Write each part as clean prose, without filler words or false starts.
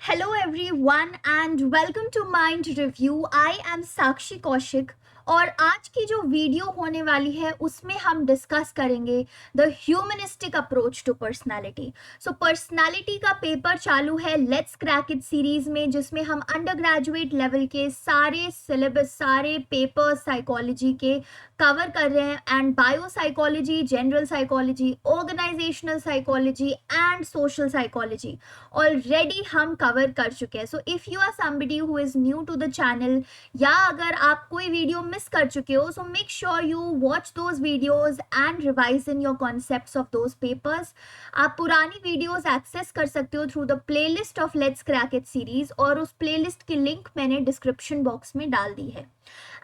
Hello everyone and welcome to Mind Review. I am साक्षी कौशिक और आज की जो वीडियो होने वाली है उसमें हम डिस्कस करेंगे the humanistic approach to personality. So personality का पेपर चालू है लेट्स क्रैक इट सीरीज में, जिसमें हम अंडर ग्रेजुएट लेवल के सारे सिलेबस, सारे पेपर्स साइकोलॉजी के कवर कर रहे हैं. And bio psychology, general psychology, organisational psychology and social psychology already हम कवर कर चुके हैं. So if you are somebody who is new to the channel, या अगर आप कोई वीडियो मिस कर चुके हो, so make sure you watch those videos and revise in your concepts of those papers. आप पुरानी वीडियोज एक्सेस कर सकते हो through the playlist of let's crack it series, और उस प्लेलिस्ट की लिंक मैंने डिस्क्रिप्शन बॉक्स में डाल दी है.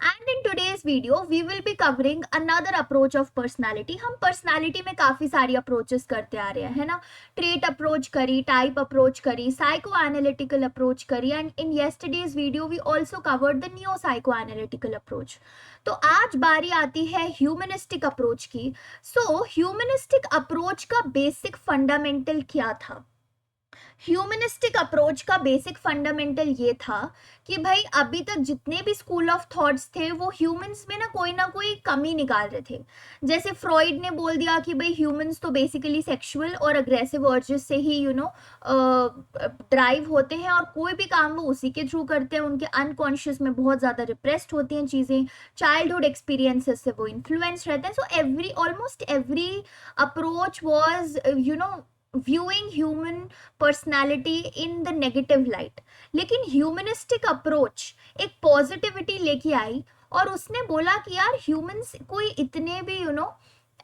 And in today's video we will be covering another approach of personality. हम personality में काफी सारी approaches करते आ रहे हैं, है ना. Trait approach करी, type approach करी, psychoanalytical approach करी, and in yesterday's video we also covered the neo psychoanalytical approach. तो आज बारी आती है humanistic approach की. So humanistic approach का basic fundamental क्या था? ह्यूमनिस्टिक अप्रोच का बेसिक फंडामेंटल ये था कि भाई अभी तक जितने भी स्कूल ऑफ थॉट्स थे वो ह्यूमंस में ना कोई कमी निकाल रहे थे. जैसे फ्रॉइड ने बोल दिया कि भाई ह्यूमंस तो बेसिकली सेक्सुअल और अग्रेसिव अर्जेस से ही ड्राइव होते हैं, और कोई भी काम वो उसी के थ्रू करते हैं. उनके अनकॉन्शियस में बहुत ज़्यादा रिप्रेस्ड होती हैं चीज़ें, चाइल्डहुड एक्सपीरियंसेस से वो इन्फ्लुएंस रहते हैं. So almost every approach was viewing human personality in the negative light. लेकिन ह्यूमनिस्टिक अप्रोच एक पॉजिटिविटी लेके आई और उसने बोला कि यार ह्यूमंस कोई इतने भी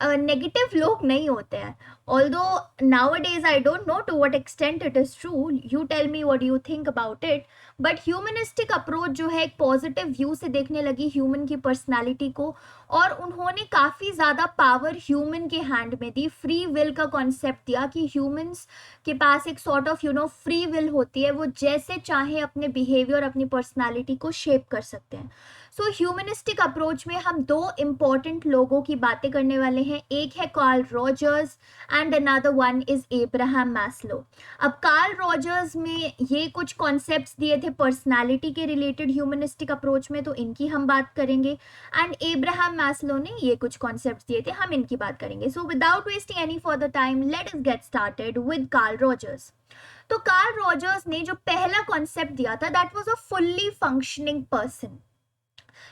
नेगेटिव लोग नहीं होते हैं. Although nowadays I don't know to what extent it is true, you tell me what you think about it, but humanistic approach जो है एक पॉजिटिव व्यू से देखने लगी ह्यूमन की पर्सनालिटी को, और उन्होंने काफ़ी ज़्यादा पावर ह्यूमन के हैंड में दी. फ्री विल का कॉन्सेप्ट दिया कि ह्यूमंस के पास एक सॉर्ट ऑफ फ्री विल होती है, वो जैसे चाहे अपने बिहेवियर, अपनी पर्सनालिटी को शेप कर सकते हैं. सो ह्यूमनिस्टिक अप्रोच में हम दो इम्पॉर्टेंट लोगों की बातें करने वाले हैं. एक है Karl Rogers and another one is Abraham Maslow. अब कार्ल रॉजर्स में ये कुछ कॉन्सेप्ट्स दिए थे पर्सनालिटी के रिलेटेड ह्यूमनिस्टिक अप्रोच में, तो इनकी हम बात करेंगे. एंड एब्राहम मैस्लो ने ये कुछ कॉन्सेप्ट्स दिए थे, हम इनकी बात करेंगे. So without wasting any further time let us get started with Karl Rogers. तो कार्ल रॉजर्स ने जो पहला कॉन्सेप्ट दिया था that was a fully functioning person.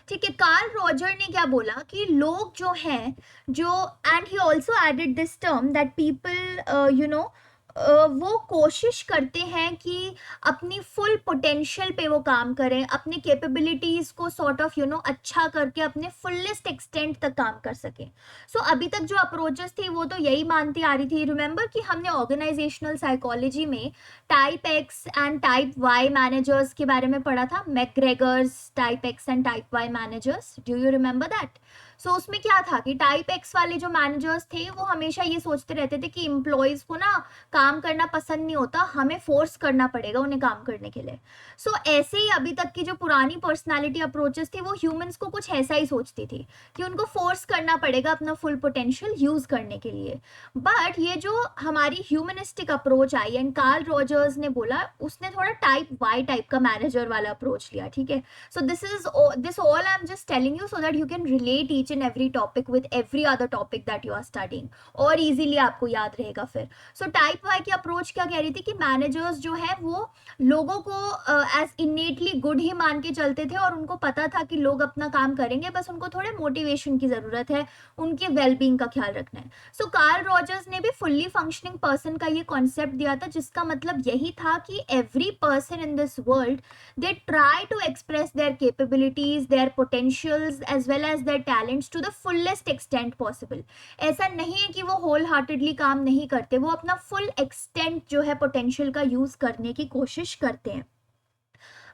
ठीक है, कार्ल रॉजर ने क्या बोला कि लोग जो हैं जो, and he also added this term that people वो कोशिश करते हैं कि अपनी फुल पोटेंशियल पे वो काम करें, अपनी कैपेबिलिटीज को सॉर्ट ऑफ अच्छा करके अपने फुलेस्ट एक्सटेंट तक काम कर सकें. सो अभी तक जो अप्रोचेस थी वो तो यही मानती आ रही थी. रिमेंबर कि हमने ऑर्गेनाइजेशनल साइकोलॉजी में type X and type Y managers के बारे में पढ़ा था, McGregor's type X and type Y managers. Do you remember that? So उसमें क्या था कि टाइप एक्स वाले जो मैनेजर्स थे वो हमेशा ये सोचते रहते थे कि एम्प्लॉयज़ को ना काम करना पसंद नहीं होता, हमें फोर्स करना पड़ेगा उन्हें काम करने के लिए. सो ऐसे ही अभी तक की जो पुरानी पर्सनालिटी अप्रोचेस थी वो ह्यूमंस को कुछ ऐसा ही सोचती थी कि उनको फोर्स करना पड़ेगा अपना फुल पोटेंशियल यूज करने के लिए. बट ये जो हमारी ह्यूमनिस्टिक अप्रोच आई एंड कार्ल रॉजर्स ने बोला, उसने थोड़ा टाइप वाई टाइप का मैनेजर वाला अप्रोच लिया. ठीक है, so this all I am just telling you so that you can relate each and every topic with every other topic that you are studying, और इजीली आपको याद रहेगा फिर. सो टाइप वाई की अप्रोच क्या कह रही थी कि मैनेजर्स जो है वो लोगों को एज इनेटली गुड ही मान के चलते थे, और उनको पता था कि लोग अपना काम करेंगे, बस उनको थोड़े मोटिवेशन की जरूरत है, उनके वेलबींग का ख्याल रखना है. सो कार्ल रॉजर्स ने भी फुल्ली फंक्शनिंग पर्सन का ये कॉन्सेप्ट दिया था, जिसका मतलब यही था कि every person in this world they try to express their capabilities, their potentials as well as their talents to the fullest extent possible. ऐसा नहीं है कि वो होल हार्टेडली काम नहीं करते, वो अपना फुल एक्सटेंट जो है पोटेंशियल का यूज करने की कोशिश करते हैं.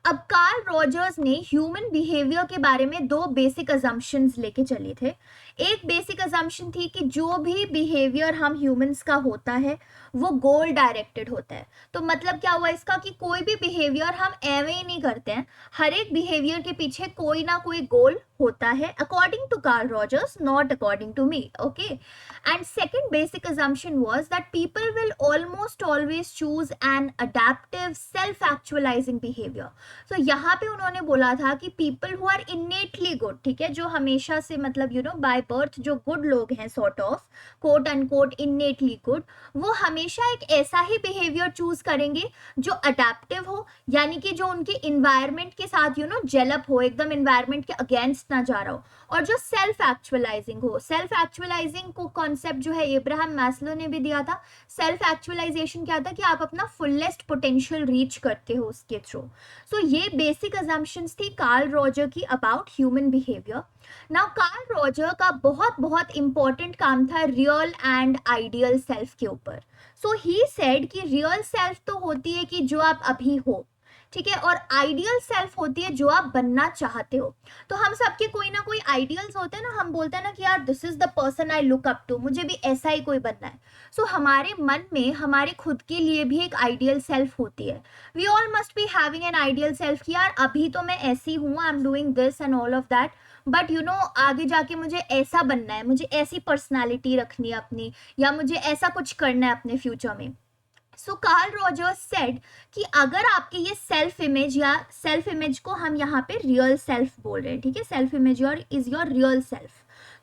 अब कार्ल रॉजर्स ने ह्यूमन बिहेवियर के बारे में दो बेसिक अजम्पशंस लेके चले थे. एक बेसिक अजम्पशन थी कि जो भी बिहेवियर हम ह्यूमंस का होता है वो गोल डायरेक्टेड होता है. तो मतलब क्या हुआ इसका कि कोई भी बिहेवियर हम एवे ही नहीं करते हैं, हर एक बिहेवियर के पीछे कोई ना कोई गोल होता है according to Carl Rogers, not according to me. Okay, and second basic assumption was that people will almost always choose an adaptive self actualizing behavior. so यहाँ पे उन्होंने बोला था कि people who are innately good, ठीक है, जो हमेशा से मतलब यू नो बाय बर्थ जो गुड लोग हैं, sort of quote unquote innately good, वो हमेशा एक ऐसा ही बिहेवियर चूज करेंगे जो अडेप्टिव हो, यानी कि जो उनके इन्वायरमेंट के साथ यू नो जेलअप हो, एकदम इन्वायरमेंट के अगेंस्ट ना जा रहा हो, और जो सेल्फ एक्चुअलाइजिंग हो. सेल्फ एक्चुअलाइजिंग को कॉन्सेप्ट जो है एब्राहम मैस्लो ने भी दिया था. सेल्फ एक्चुअलाइजेशन क्या था कि आप अपना फुलेस्ट पोटेंशियल रीच करते हो उसके थ्रू. सो ये बेसिक अजम्पशंस थी कार्ल रॉजर की about human behaviour. Now Carl Roger का बहुत बहुत इंपॉर्टेंट काम था रियल एंड आइडियल सेल्फ के ऊपर. सो ही सेड कि रियल सेल्फ तो होती है कि जो आप अभी हो, ठीक है, और आइडियल सेल्फ होती है जो आप बनना चाहते हो. तो हम सबके कोई ना कोई आइडियल्स होते हैं ना, हम बोलते हैं ना कि यार this is the person I look up to, मुझे भी ऐसा ही कोई बनना है. सो हमारे मन में हमारे खुद के लिए भी एक आइडियल सेल्फ होती है. We all must be having an ideal self कि यार अभी तो मैं ऐसी हूँ, I am doing this and all of that, but you know आगे जाके मुझे ऐसा बनना है, मुझे ऐसी पर्सनालिटी रखनी है अपनी, या मुझे ऐसा कुछ करना है अपने फ्यूचर में. सो कार्ल रॉजर्स सेड कि अगर आपके ये सेल्फ इमेज, या सेल्फ इमेज को हम यहाँ पे रियल सेल्फ बोल रहे हैं, ठीक है, self image is your real self.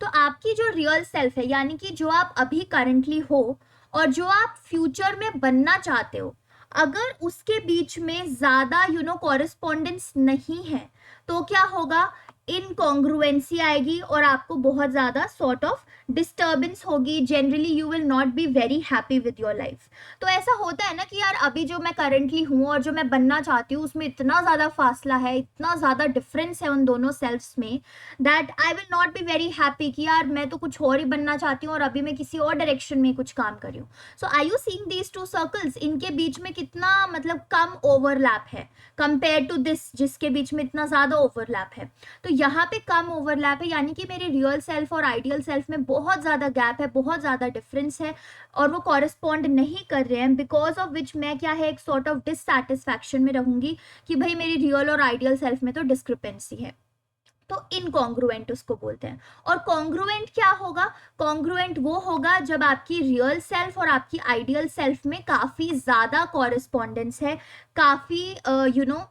तो आपकी जो रियल सेल्फ है, यानी कि जो आप अभी करंटली हो और जो आप फ्यूचर में बनना चाहते हो, अगर उसके बीच में ज्यादा यू नो कॉरेस्पॉन्डेंस नहीं है तो क्या होगा, इनकॉन्ग्रुएंसी आएगी और आपको बहुत ज्यादा सॉर्ट ऑफ डिस्टर्बेंस होगी. Generally you will not be very happy with your life. तो ऐसा होता है ना कि यार अभी जो मैं करंटली हूँ और जो मैं बनना चाहती हूँ उसमें इतना ज़्यादा फासला है, इतना ज़्यादा डिफरेंस है उन दोनों सेल्फ्स में, that I will not be very happy कि यार मैं तो कुछ और ही बनना चाहती हूँ और अभी मैं किसी और डायरेक्शन में कुछ काम कर रही हूँ. So I you seeing these two circles, इनके बीच में कितना मतलब कम ओवरलैप है कंपेयर टू दिस जिसके बीच में इतना ज़्यादा ओवरलैप है. तो यहाँ पे कम ओवरलैप है, यानी कि मेरे रियल सेल्फ और आइडियल सेल्फ में बहुत ज़्यादा गैप है, बहुत ज़्यादा डिफरेंस है, और वो कॉरेस्पॉन्ड नहीं कर रहे हैं, बिकॉज ऑफ विच मैं क्या है एक सॉर्ट ऑफ डिससैटिस्फैक्शन में रहूंगी कि भाई मेरी रियल और आइडियल सेल्फ में तो डिस्क्रिपेंसी है. तो इनकॉन्ग्रुएंट उसको बोलते हैं. और कॉन्ग्रुएंट क्या होगा, कॉन्ग्रुएंट वो होगा जब आपकी रियल सेल्फ और आपकी आइडियल सेल्फ में काफ़ी ज़्यादा कॉरेस्पॉन्डेंस है, काफ़ी यू नो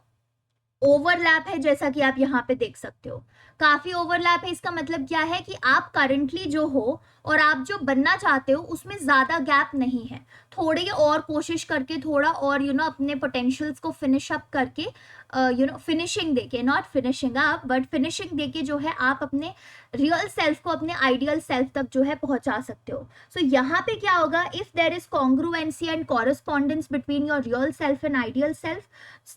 ओवरलैप है, जैसा कि आप यहाँ पे देख सकते हो. काफी ओवरलैप है, इसका मतलब क्या है कि आप करंटली जो हो और आप जो बनना चाहते हो उसमें ज्यादा गैप नहीं है. थोड़ी और कोशिश करके, थोड़ा और यू नो अपने पोटेंशियल्स को फिनिश अप करके, यू नो फिनिशिंग देके, not finishing up but finishing देके जो है आप अपने रियल सेल्फ को अपने आइडियल सेल्फ तक जो है पहुंचा सकते हो. सो यहाँ पे क्या होगा, if there is congruency and correspondence between your real self and ideal self,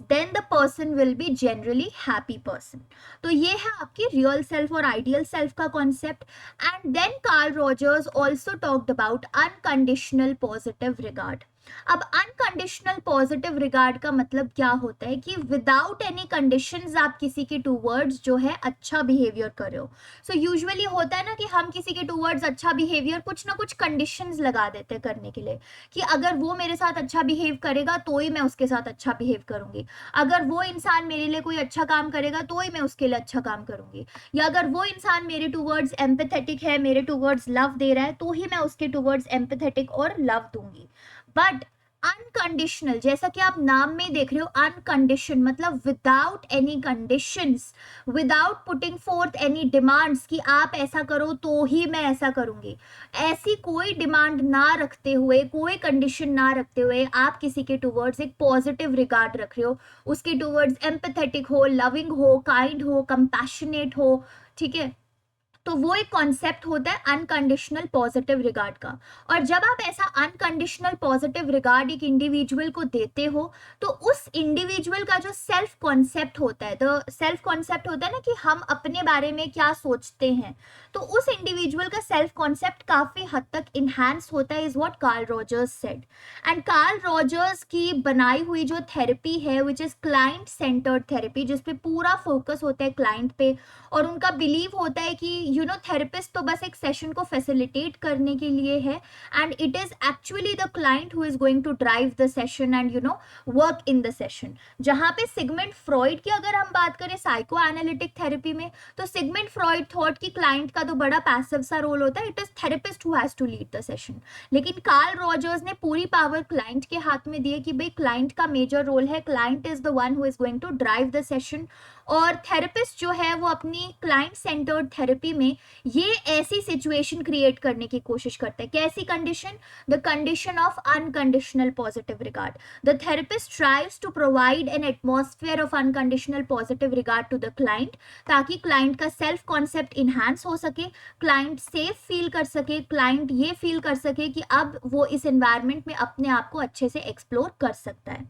then the person will be generally happy person. तो ये है आपकी रियल सेल्फ और आइडियल सेल्फ का concept. And then Carl Rogers also talked about unconditional positive regard. अब unconditional positive regard का मतलब क्या होता है कि विदाउट एनी कंडीशंस आप किसी के टूवर्ड्स जो है अच्छा बिहेवियर कर रहे हो. सो यूजुअली होता है ना कि हम किसी के टूवर्ड्स अच्छा बिहेवियर कुछ ना कुछ कंडीशंस लगा देते हैं करने के लिए, कि अगर वो मेरे साथ अच्छा बिहेव करेगा तो ही मैं उसके साथ अच्छा बिहेव करूंगी, अगर वो इंसान मेरे लिए कोई अच्छा काम करेगा तो ही मैं उसके लिए अच्छा काम करूंगी, या अगर वो इंसान मेरे टूवर्ड्स एम्पैथेटिक है, मेरे टूवर्ड्स लव दे रहा है तो ही मैं उसके टूवर्ड्स एम्पैथेटिक और लव दूंगी. बट अनकंडीशनल, जैसा कि आप नाम में देख रहे हो, अनकंडीशन मतलब without any conditions, without putting fourth any demands कि आप ऐसा करो तो ही मैं ऐसा करूंगी, ऐसी कोई डिमांड ना रखते हुए, कोई कंडीशन ना रखते हुए आप किसी के टूवर्ड्स एक पॉजिटिव रिगार्ड रख रहे हो, उसके टूवर्ड्स एम्पैथेटिक हो, लविंग हो, काइंड हो, कंपैशनेट हो, ठीक है, तो वो एक कॉन्सेप्ट होता है अनकंडीशनल पॉजिटिव रिगार्ड का. और जब आप ऐसा अनकंडीशनल पॉजिटिव रिगार्ड एक इंडिविजुअल को देते हो तो उस इंडिविजुअल का जो सेल्फ कॉन्सेप्ट होता है, तो सेल्फ कॉन्सेप्ट होता है ना कि हम अपने बारे में क्या सोचते हैं, तो उस इंडिविजुअल का सेल्फ कॉन्सेप्ट काफी हद तक इनहैंस होता है, is what Karl Rogers said. And Carl Rogers की बनाई हुई जो थेरेपी है which is client centred therapy, जिसपे पूरा फोकस होता है क्लाइंट पे, और उनका बिलीव होता है कि यू नो थेरेपिस्ट तो बस एक सेशन को फैसिलिटेट करने के लिए है, and it is actually the client who is going to drive the session and you know work in the session. जहाँ पे सिगमंड फ्रॉइड की अगर हम बात करें साइको एनालिटिक थेरेपी में, तो सिगमंड फ्रॉइड थॉट कि क्लाइंट का तो बड़ा पैसिव सा रोल होता है, it is therapist who has to lead the session. लेकिन कार्ल रॉजर्स ने पूरी पावर क्लाइंट के हाथ में दी है कि भाई क्लाइंट का मेजर रोल है, client is the one who is going to drive the session. और थेरेपिस्ट जो है वो अपनी क्लाइंट सेंटर्ड थेरेपी में ये ऐसी सिचुएशन क्रिएट करने की कोशिश करता है। कैसी condition? The condition of unconditional positive regard. The therapist tries to provide an atmosphere of unconditional positive regard to the client, ताकि क्लाइंट का सेल्फ कॉन्सेप्ट इन्हांस हो सके, क्लाइंट सेफ फील कर सके, क्लाइंट ये फील कर सके कि अब वो इस एनवायरनमेंट में अपने आप को अच्छे से एक्सप्लोर कर सकता है।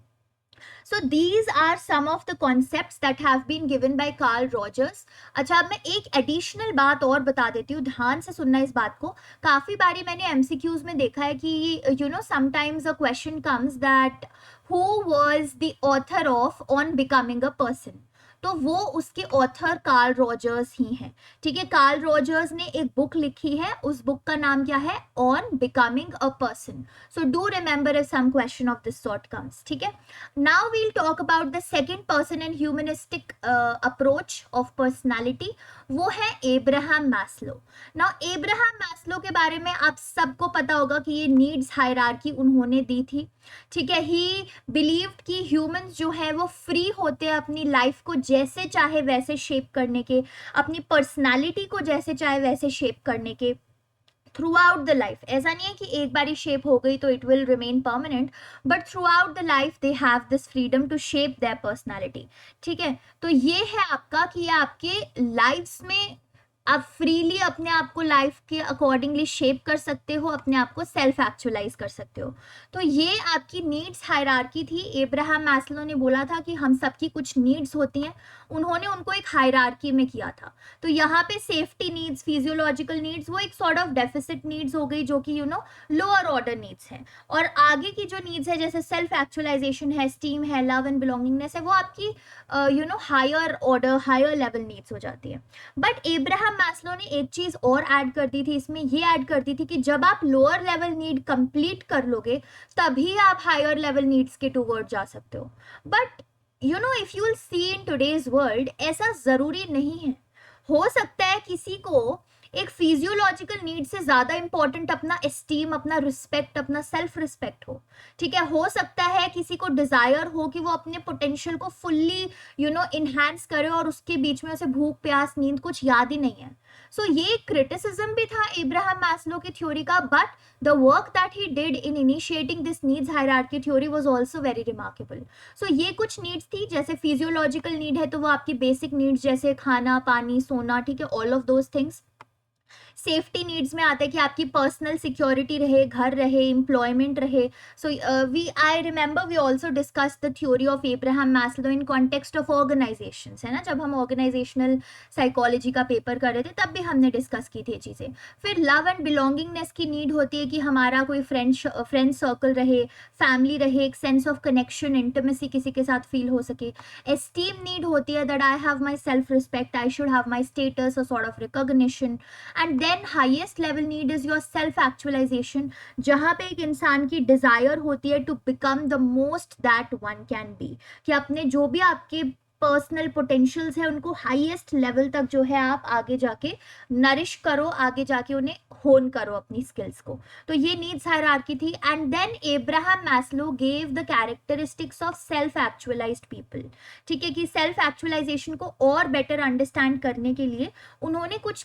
So these are some of the concepts that have been given by Carl Rogers. अच्छा, अब मैं एक एडिशनल बात और बता देती हूँ, ध्यान से सुनना इस बात को। काफ़ी बारी मैंने MCQs में देखा है कि you know sometimes a question comes that who was the author of On Becoming a Person? तो वो उसके ऑथर कार्ल रॉजर्स ही हैं। ठीक है, कार्ल रॉजर्स ने एक बुक लिखी है, उस बुक का नाम क्या है? On becoming a person. So do remember if some question of this sort comes. ठीक है, now we'll talk about the second person in humanistic approach of personality, वो है Abraham Maslow. Now Abraham Maslow के बारे में आप सबको पता होगा कि ये नीड्स हायरार्की उन्होंने दी थी। ठीक है, ही बिलीव्ड कि ह्यूमंस जो है वो फ्री होते हैं अपनी लाइफ को जैसे चाहे वैसे शेप करने के, अपनी पर्सनालिटी को जैसे चाहे वैसे शेप करने के थ्रू आउट द लाइफ। ऐसा नहीं है कि एक बारी शेप हो गई तो it will remain permanent, but throughout the life they have this freedom to shape their personality. ठीक है, तो ये है आपका कि ये आपके लाइफ्स में आप फ्रीली अपने आप को लाइफ के अकॉर्डिंगली शेप कर सकते हो, अपने आप को सेल्फ एक्चुअलाइज कर सकते हो। तो ये आपकी नीड्स हायरार्की थी। एब्राहम मैस्लो ने बोला था कि हम सबकी कुछ नीड्स होती हैं, उन्होंने उनको एक हायरार्की में किया था। तो यहाँ पे सेफ्टी नीड्स, फिजियोलॉजिकल नीड्स, वो एक सॉर्ट ऑफ डेफिसिट नीड्स हो गई, जो कि you know lower order needs है। और आगे की जो नीड्स है जैसे सेल्फ एक्चुअलाइजेशन है, स्टीम है, लव एंड बिलोंगिंगनेस है, वो आपकी you know higher order, higher level needs हो जाती है। बट एब्राहम मैस्लो ने एक चीज और ऐड कर दी थी इसमें, ये ऐड कर दी थी कि जब आप लोअर लेवल नीड कंप्लीट कर लोगे तभी आप हायर लेवल नीड्स के टूवर्ड जा सकते हो। But you know if you will see in today's world, ऐसा जरूरी नहीं है। हो सकता है किसी को एक फिजियोलॉजिकल नीड से ज्यादा इंपॉर्टेंट अपना एस्टीम, अपना रिस्पेक्ट, अपना सेल्फ रिस्पेक्ट हो। ठीक है, हो सकता है किसी को डिजायर हो कि वो अपने पोटेंशियल को फुल्ली यू नो इनहैंस करे और उसके बीच में उसे भूख प्यास नींद कुछ याद ही नहीं है। सो ये क्रिटिसिज्म भी था एब्राहम मैस्लो की थ्योरी का, but the work that he did in initiating this needs hierarchy theory was also very remarkable. So ये कुछ नीड्स थी, जैसे फिजियोलॉजिकल नीड है तो वो आपकी बेसिक नीड्स जैसे खाना, पानी, सोना, ठीक है, all of those things. Safety needs में आता है कि आपकी पर्सनल सिक्योरिटी रहे, घर रहे, एम्प्लॉयमेंट रहे। So I remember we also discuss the theory of Abraham Maslow in context of organisations, है ना, जब हम ऑर्गेनाइजेशनल साइकोलॉजी का पेपर कर रहे थे तब भी हमने डिस्कस की थी चीज़ें। फिर लव एंड बिलोंगिंगनेस की नीड होती है कि हमारा कोई फ्रेंड सर्कल रहे, फैमिली रहे, एक सेंस ऑफ कनेक्शन, इंटीमेसी किसी के साथ फील हो सके। एस्टीम नीड होती है that I have my self respect, I should have my status, a sort of recognition. And then highest level need is your self actualization, जहां पे एक इंसान की डिजायर होती है to become the most that one can be, कि अपने जो भी आपके पर्सनल पोटेंशियल्स है उनको हाईएस्ट लेवल तक जो है आप आगे जाके नरिश करो, आगे जाके उन्हें होन करो अपनी स्किल्स को। तो ये नीड्स हायरार्की थी। And then Abraham Maslow gave the characteristics of self actualised people. ठीक है, कि सेल्फ एक्चुअलाइजेशन को और बेटर अंडरस्टैंड करने के लिए उन्होंने कुछ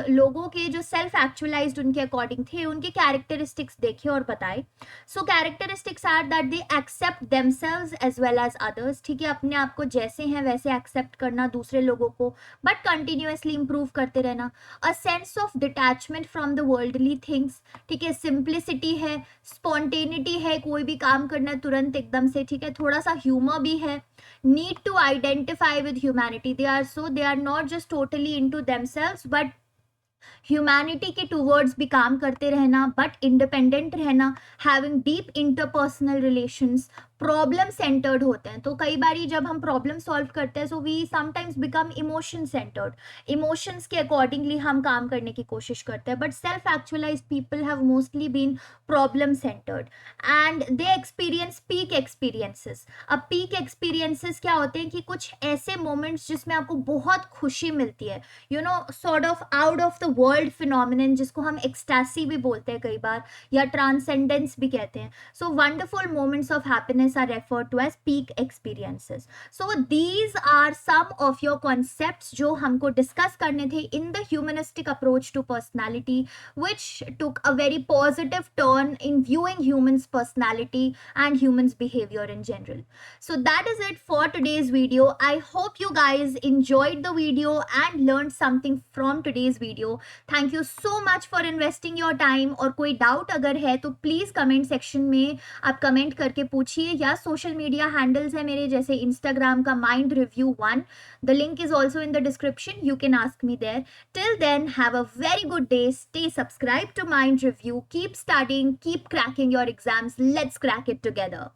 लोगों के जो सेल्फ एक्चुअलाइज्ड उनके अकॉर्डिंग थे उनके कैरेक्टरिस्टिक्स देखे और बताए। So characteristics are that they accept themselves as well as others. ठीक है, अपने आप को जैसे हैं वैसे एक्सेप्ट करना दूसरे लोगों को, बट कंटिन्यूअसली इंप्रूव करते रहना। A sense of detachment from the worldly things. ठीक है, सिंप्लिसिटी है, स्पॉन्टेनिटी है, कोई भी काम करना तुरंत एकदम से। ठीक है, थोड़ा सा ह्यूमर भी है। Need to identify with humanity, they are not just totally into themselves but humanity के टूवर्ड्स भी काम करते रहना, बट इंडिपेंडेंट रहना। Having deep interpersonal relations, problem centred होते हैं. तो कई बारी जब हम प्रॉब्लम सॉल्व करते हैं, so we sometimes become emotion centred. Emotions के अकॉर्डिंगली हम काम करने की कोशिश करते हैं, but self actualised people have mostly been problem centred and they experience peak experiences. अब पीक एक्सपीरियंसेस क्या होते हैं कि कुछ ऐसे मोमेंट्स जिसमें आपको बहुत खुशी मिलती है, you know, sort of out of the world phenomenon, जिसको हम एक्सटैसी भी बोलते हैं कई बार, या ट्रांसेंडेंस भी कहते हैं. So wonderful moments of happiness are referred to as peak experiences. So these are some of your concepts जो हमको डिस्कस करने थे in the humanistic approach to personality, which took a very positive turn in viewing humans' personality and humans' behavior in general. So that is it for today's video. I hope you guys enjoyed the video and learned something from today's video. Thank you so much for investing your time. और कोई doubt अगर है तो please comment section में आप comment करके पूछिए, या सोशल मीडिया हैंडल्स है मेरे, जैसे इंस्टाग्राम का MindReview1. The link is also in the description. You can ask me there. Till then, have a very good day. Stay subscribed to Mind Review. Keep studying, keep cracking your exams. Let's crack it together.